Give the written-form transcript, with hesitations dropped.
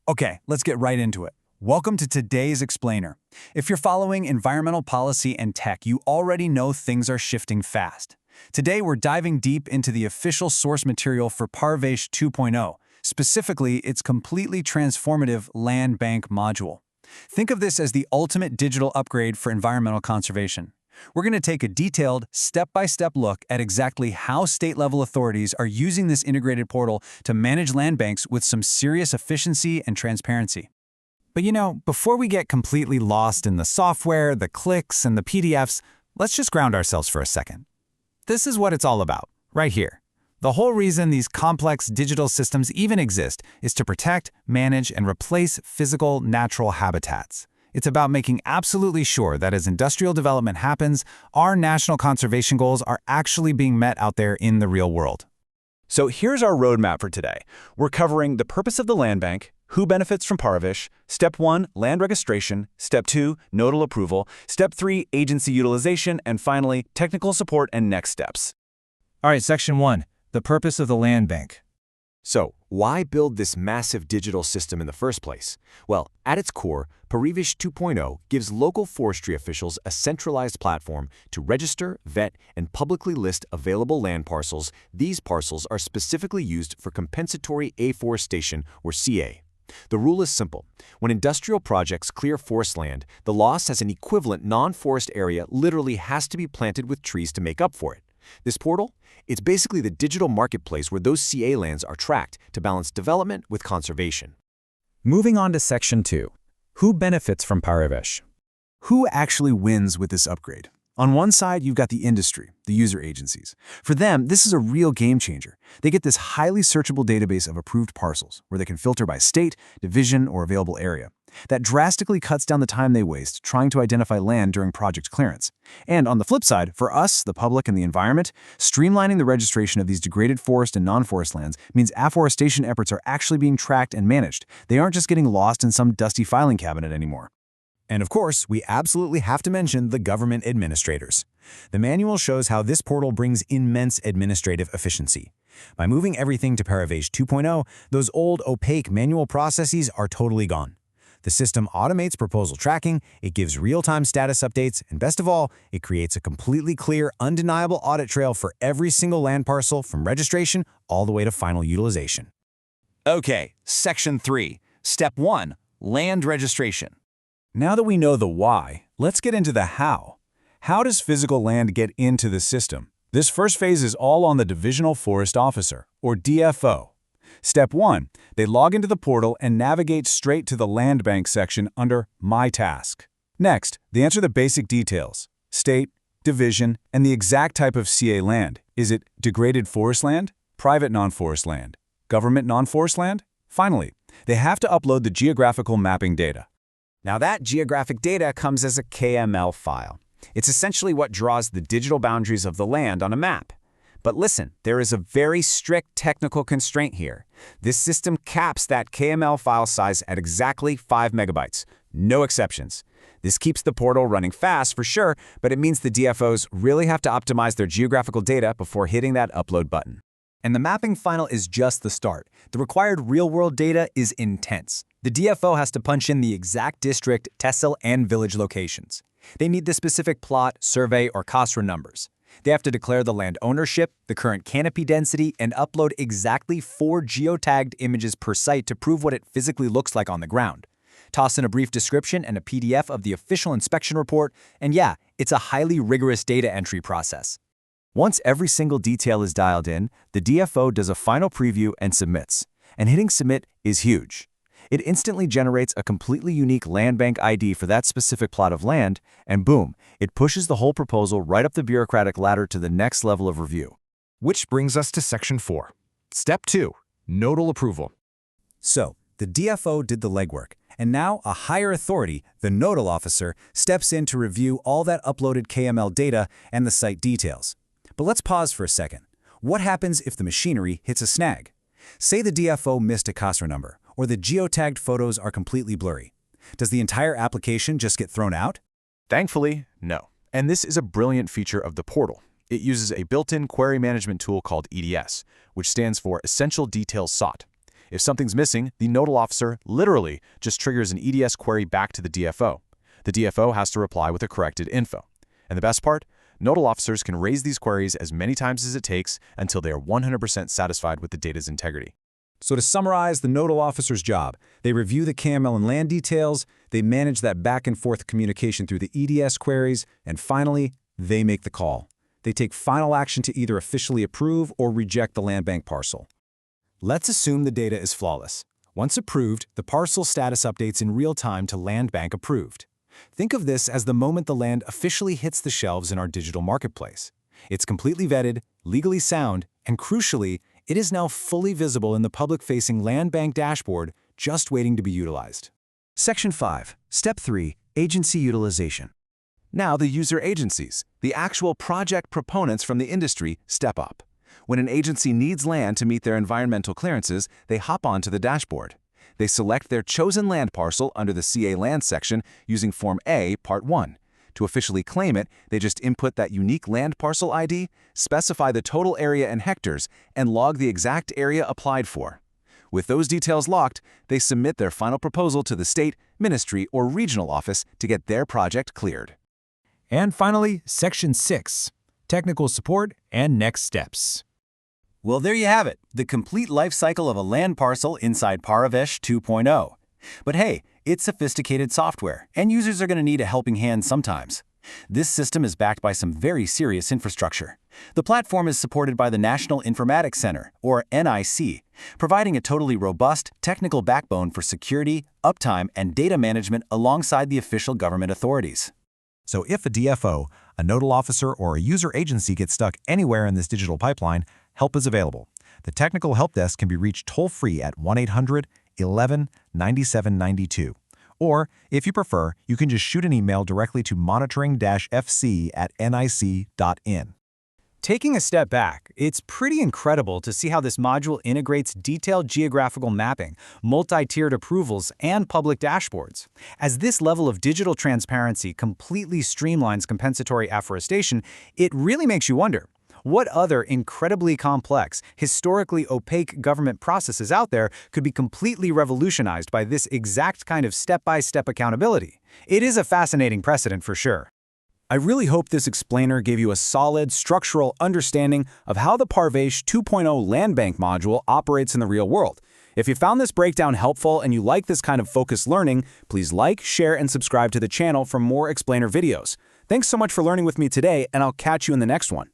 Okay, let's get right into it. Welcome to today's Explainer. If you're following environmental policy and tech, you already know things are shifting fast. Today, we're diving deep into the official source material for PARIVESH 2.0, specifically its completely transformative land bank module. Think of this as the ultimate digital upgrade for environmental conservation. We're going to take a detailed, step-by-step look at exactly how state-level authorities are using this integrated portal to manage land banks with some serious efficiency and transparency. But before we get completely lost in the software, the clicks, and the PDFs, let's just ground ourselves for a second. This is what it's all about, right here. The whole reason these complex digital systems even exist is to protect, manage, and replace physical, natural habitats. It's about making absolutely sure that as industrial development happens, our national conservation goals are actually being met out there in the real world. So here's our roadmap for today. We're covering the purpose of the land bank, who benefits from PARIVESH, Step 1, land registration, Step 2, nodal approval, Step 3, agency utilization, and finally, technical support and next steps. All right, Section 1, the purpose of the land bank. So, why build this massive digital system in the first place? Well, at its core, PARIVESH 2.0 gives local forestry officials a centralized platform to register, vet, and publicly list available land parcels. These parcels are specifically used for compensatory afforestation, or CA. The rule is simple. When industrial projects clear forest land, the loss as an equivalent non-forest area literally has to be planted with trees to make up for it. This portal? It's basically the digital marketplace where those CA lands are tracked to balance development with conservation. Moving on to Section 2, who benefits from PARIVESH? Who actually wins with this upgrade? On one side, you've got the industry, the user agencies. For them, this is a real game changer. They get this highly searchable database of approved parcels, where they can filter by state, division, or available area. That drastically cuts down the time they waste trying to identify land during project clearance. And on the flip side, for us, the public, and the environment, streamlining the registration of these degraded forest and non-forest lands means afforestation efforts are actually being tracked and managed. They aren't just getting lost in some dusty filing cabinet anymore. And of course, we absolutely have to mention the government administrators. The manual shows how this portal brings immense administrative efficiency. By moving everything to PARIVESH 2.0, those old, opaque manual processes are totally gone. The system automates proposal tracking, it gives real-time status updates, and best of all, it creates a completely clear, undeniable audit trail for every single land parcel from registration all the way to final utilization. Okay, Section 3, Step 1, land registration. Now that we know the why, let's get into the how. How does physical land get into the system? This first phase is all on the Divisional Forest Officer, or DFO. Step 1, they log into the portal and navigate straight to the Land Bank section under My Task. Next, they enter the basic details: state, division, and the exact type of CA land. Is it degraded forest land, private non-forest land, government non-forest land? Finally, they have to upload the geographical mapping data. Now that geographic data comes as a KML file. It's essentially what draws the digital boundaries of the land on a map. But listen, there is a very strict technical constraint here. This system caps that KML file size at exactly 5 megabytes. No exceptions. This keeps the portal running fast for sure, but it means the DFOs really have to optimize their geographical data before hitting that upload button. And the mapping final is just the start. The required real-world data is intense. The DFO has to punch in the exact district, tehsil, and village locations. They need the specific plot, survey, or COSRA numbers. They have to declare the land ownership, the current canopy density, and upload exactly 4 geotagged images per site to prove what it physically looks like on the ground. Toss in a brief description and a PDF of the official inspection report, and yeah, it's a highly rigorous data entry process. Once every single detail is dialed in, the DFO does a final preview and submits. And hitting submit is huge. It instantly generates a completely unique land bank ID for that specific plot of land, and boom, it pushes the whole proposal right up the bureaucratic ladder to the next level of review. Which brings us to Section 4. Step 2, nodal approval. So, the DFO did the legwork, and now a higher authority, the Nodal Officer, steps in to review all that uploaded KML data and the site details. But let's pause for a second. What happens if the machinery hits a snag? Say the DFO missed a COSRA number, or the geotagged photos are completely blurry. Does the entire application just get thrown out? Thankfully, no. And this is a brilliant feature of the portal. It uses a built-in query management tool called EDS, which stands for Essential Details Sought. If something's missing, the nodal officer literally just triggers an EDS query back to the DFO. The DFO has to reply with the corrected info. And the best part? Nodal officers can raise these queries as many times as it takes until they are 100% satisfied with the data's integrity. So to summarize the nodal officer's job, they review the KML and land details, they manage that back and forth communication through the EDS queries, and finally, they make the call. They take final action to either officially approve or reject the land bank parcel. Let's assume the data is flawless. Once approved, the parcel status updates in real time to land bank approved. Think of this as the moment the land officially hits the shelves in our digital marketplace. It's completely vetted, legally sound, and crucially, it is now fully visible in the public-facing land bank dashboard, just waiting to be utilized. Section 5, Step 3, Agency Utilization. Now the user agencies, the actual project proponents from the industry, step up. When an agency needs land to meet their environmental clearances, they hop onto the dashboard. They select their chosen land parcel under the CA Land section using Form A, Part 1. To officially claim it, they just input that unique land parcel ID, specify the total area in hectares, and log the exact area applied for. With those details locked, they submit their final proposal to the state, ministry, or regional office to get their project cleared. And finally, Section 6, Technical Support and Next Steps. Well, there you have it, the complete life cycle of a land parcel inside PARIVESH 2.0. But hey, it's sophisticated software, and users are going to need a helping hand sometimes. This system is backed by some very serious infrastructure. The platform is supported by the National Informatics Center, or NIC, providing a totally robust technical backbone for security, uptime, and data management alongside the official government authorities. So if a DFO, a nodal officer, or a user agency gets stuck anywhere in this digital pipeline, help is available. The technical help desk can be reached toll-free at 1-800-11-9792. Or, if you prefer, you can just shoot an email directly to monitoring-fc@nic.in. Taking a step back, it's pretty incredible to see how this module integrates detailed geographical mapping, multi-tiered approvals, and public dashboards. As this level of digital transparency completely streamlines compensatory afforestation, it really makes you wonder, what other incredibly complex, historically opaque government processes out there could be completely revolutionized by this exact kind of step-by-step accountability? It is a fascinating precedent for sure. I really hope this explainer gave you a solid, structural understanding of how the PARIVESH 2.0 Land Bank module operates in the real world. If you found this breakdown helpful and you like this kind of focused learning, please like, share, and subscribe to the channel for more explainer videos. Thanks so much for learning with me today, and I'll catch you in the next one.